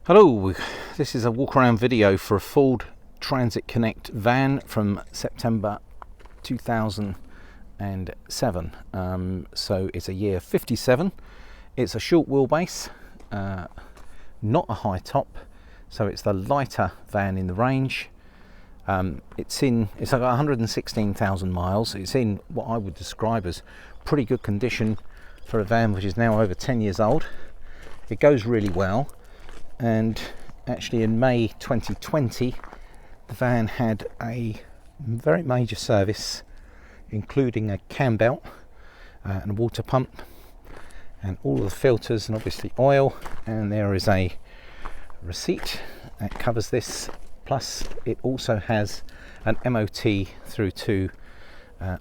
Hello, this is a walk around video for a Ford Transit Connect van from September 2007. So it's a year 57. It's a short wheelbase, not a high top, so it's the lighter van in the range. It's like 116,000 miles. It's in what I would describe as pretty good condition for a van which is now over 10 years old. It goes really well. And actually in May 2020 the van had a very major service, including a cam belt and a water pump and all of the filters and obviously oil, and there is a receipt that covers this, plus it also has an MOT through to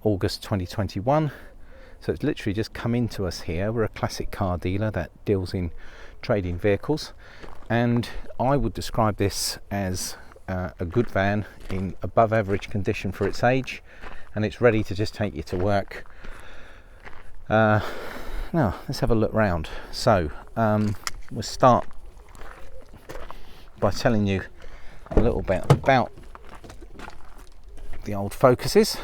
August 2021. So it's literally just come into us here. We're a classic car dealer that deals in trading vehicles, and I would describe this as a good van in above average condition for its age, and it's ready to just take you to work. Now let's have a look round. So we'll start by telling you a little bit about the old Focuses.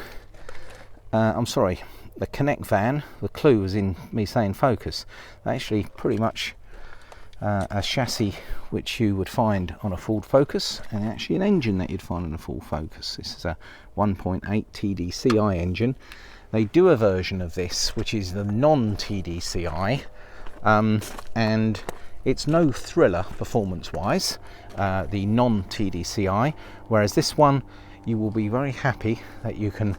I'm sorry, the Connect van. The clue was in me saying Focus. Actually pretty much a chassis which you would find on a Ford Focus, and actually an engine that you'd find on a Ford Focus. This is a 1.8 TDCi engine. They do a version of this which is the non-TDCi, and it's no thriller performance wise, the non-TDCi, whereas this one you will be very happy that you can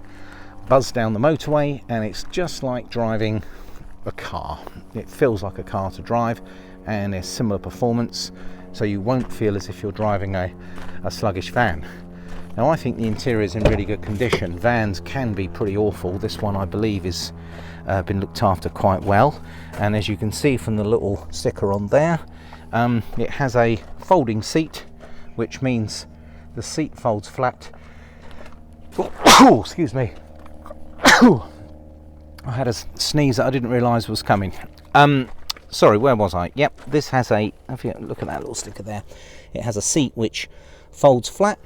buzz down the motorway and it's just like driving a car. It feels like a car to drive, and there's similar performance, so you won't feel as if you're driving a sluggish van. Now I think the interior is in really good condition. Vans can be pretty awful. This one I believe is been looked after quite well, and as you can see from the little sticker on there, it has a folding seat, which means the seat folds flat. Oh, excuse me. I had a sneeze that I didn't realise was coming. Sorry, where was I? Yep, this has a, if you look at that little sticker there, it has a seat which folds flat,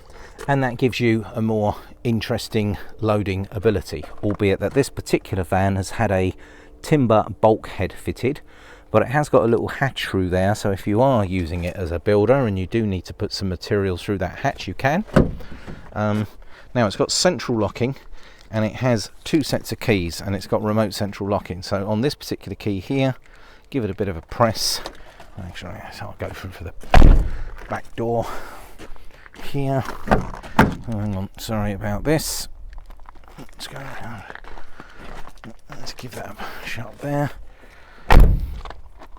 and that gives you a more interesting loading ability, albeit that this particular van has had a timber bulkhead fitted, but it has got a little hatch through there, so if you are using it as a builder and you do need to put some material through that hatch, you can. Now it's got central locking, and it has two sets of keys, and it's got remote central locking. So on this particular key here, give it a bit of a press. Actually, I'll go for the back door here. Oh, hang on, sorry about this. Let's go around. Let's give that a shot there.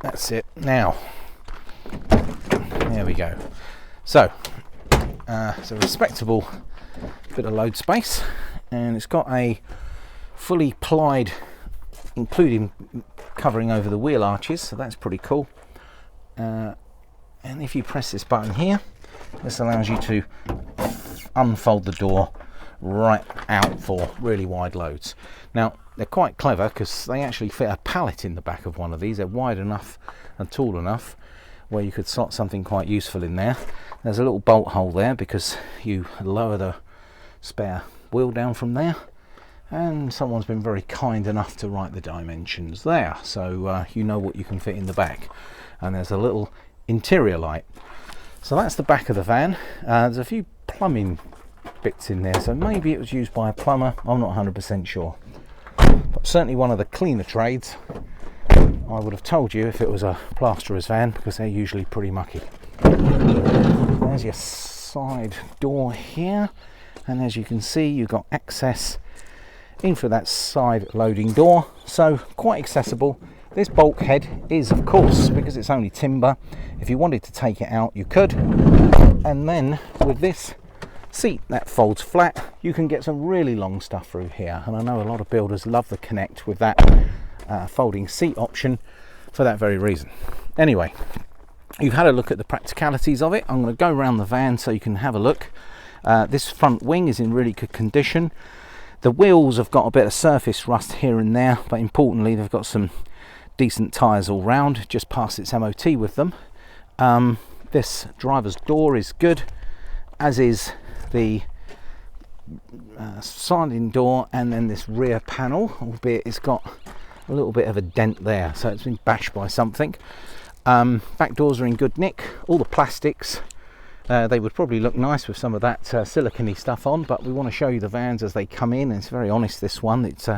That's it. Now, there we go. So, it's a respectable bit of load space, and it's got a fully plied, including covering over the wheel arches, so that's pretty cool. And if you press this button here, this allows you to unfold the door right out for really wide loads. Now they're quite clever because they actually fit a pallet in the back of one of these. They're wide enough and tall enough where you could slot something quite useful in there. There's a little bolt hole there because you lower the spare wheel down from there, and someone's been very kind enough to write the dimensions there, so you know what you can fit in the back. And there's a little interior light. So that's the back of the van. There's a few plumbing bits in there, so maybe it was used by a plumber. I'm not 100% sure, but certainly one of the cleaner trades. I would have told you if it was a plasterer's van, because they're usually pretty mucky. There's your side door here, and as you can see, you've got access in for that side loading door, so quite accessible. This bulkhead is, of course, because it's only timber, if you wanted to take it out you could, and then with this seat that folds flat you can get some really long stuff through here, and I know a lot of builders love the Connect with that folding seat option for that very reason. Anyway, you've had a look at the practicalities of it. I'm going to go around the van so you can have a look. This front wing is in really good condition. The wheels have got a bit of surface rust here and there, but importantly they've got some decent tyres all round, just past its MOT with them. This driver's door is good, as is the sliding door, and then this rear panel, albeit it's got a little bit of a dent there, so it's been bashed by something. Back doors are in good nick. All the plastics, they would probably look nice with some of that silicone-y stuff on, but we want to show you the vans as they come in, and it's very honest, this one. It's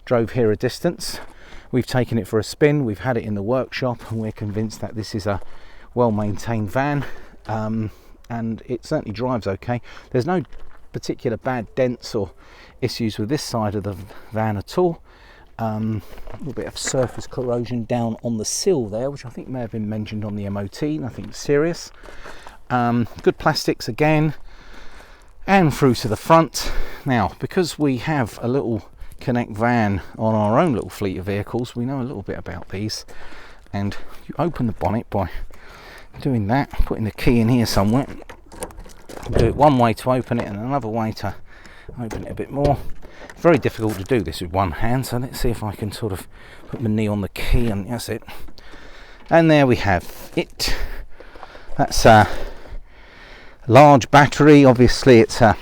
drove here a distance. We've taken it for a spin, we've had it in the workshop, and we're convinced that this is a well-maintained van, and it certainly drives okay. There's no particular bad dents or issues with this side of the van at all. A little bit of surface corrosion down on the sill there, which I think may have been mentioned on the MOT, nothing serious. Good plastics again, and through to the front. Now, because we have a little Connect van on our own little fleet of vehicles, we know a little bit about these, and you open the bonnet by doing that, putting the key in here somewhere. Do it one way to open it and another way to open it a bit more. Very difficult to do this with one hand, so let's see if I can sort of put my knee on the key, and that's it. And there we have it. That's a large battery. Obviously it's a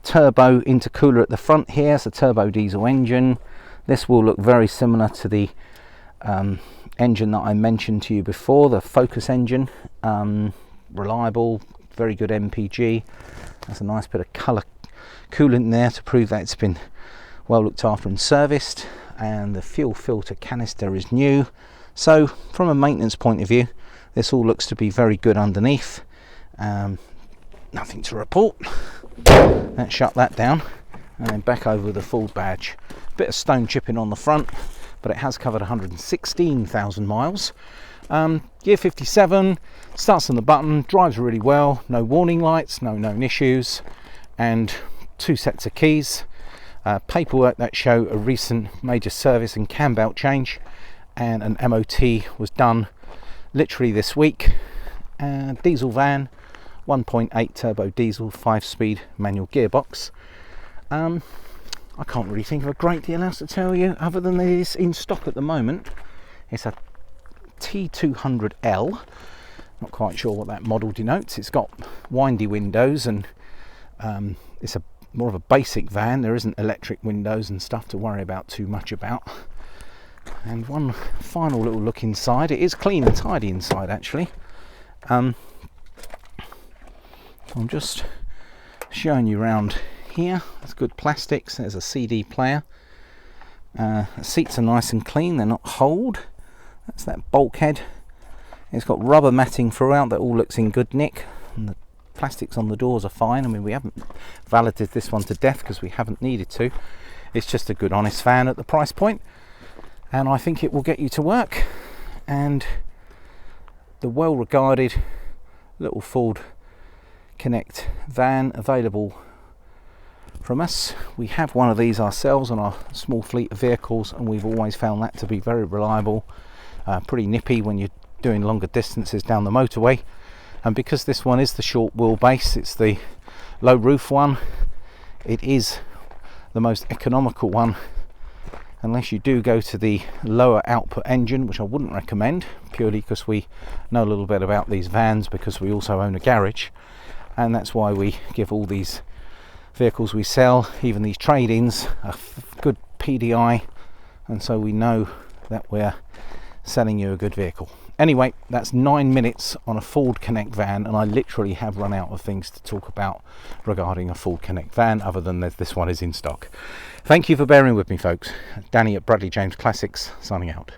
turbo intercooler at the front here. It's a turbo diesel engine. This will look very similar to the engine that I mentioned to you before, the Focus engine. Reliable, very good MPG. There's a nice bit of colour coolant there to prove that it's been well looked after and serviced, and the fuel filter canister is new. So from a maintenance point of view, this all looks to be very good underneath. Nothing to report. Let's shut that down and then back over with the Ford badge. Bit of stone chipping on the front, but it has covered 116,000 miles. Gear 57, starts on the button, drives really well, no warning lights, no known issues, and 2 sets of keys. Paperwork that show a recent major service and cam belt change, and an MOT was done literally this week. Diesel van, 1.8 turbo diesel, 5-speed manual gearbox. I can't really think of a great deal else to tell you other than it is in stock at the moment. It's a T200L, not quite sure what that model denotes. It's got windy windows, and it's a more of a basic van. There isn't electric windows and stuff to worry about too much about. And one final little look inside. It is clean and tidy inside, actually. I'm just showing you around here. There's good plastics. There's a CD player. The seats are nice and clean, they're not holed. That's that bulkhead. It's got rubber matting throughout that all looks in good nick, and the plastics on the doors are fine. I mean, we haven't valeted this one to death because we haven't needed to. It's just a good honest van at the price point, and I think it will get you to work. And the well regarded little Ford Connect van available from us. We have one of these ourselves on our small fleet of vehicles, and we've always found that to be very reliable, pretty nippy when you're doing longer distances down the motorway. And because this one is the short wheelbase, it's the low roof one, it is the most economical one, unless you do go to the lower output engine, which I wouldn't recommend, purely because we know a little bit about these vans, because we also own a garage, and that's why we give all these vehicles we sell, even these trade-ins, a good PDI, and so we know that we're selling you a good vehicle. Anyway, that's 9 minutes on a Ford Connect van, and I literally have run out of things to talk about regarding a Ford Connect van, other than that this one is in stock. Thank you for bearing with me, folks. Danny at Bradley James Classics, signing out.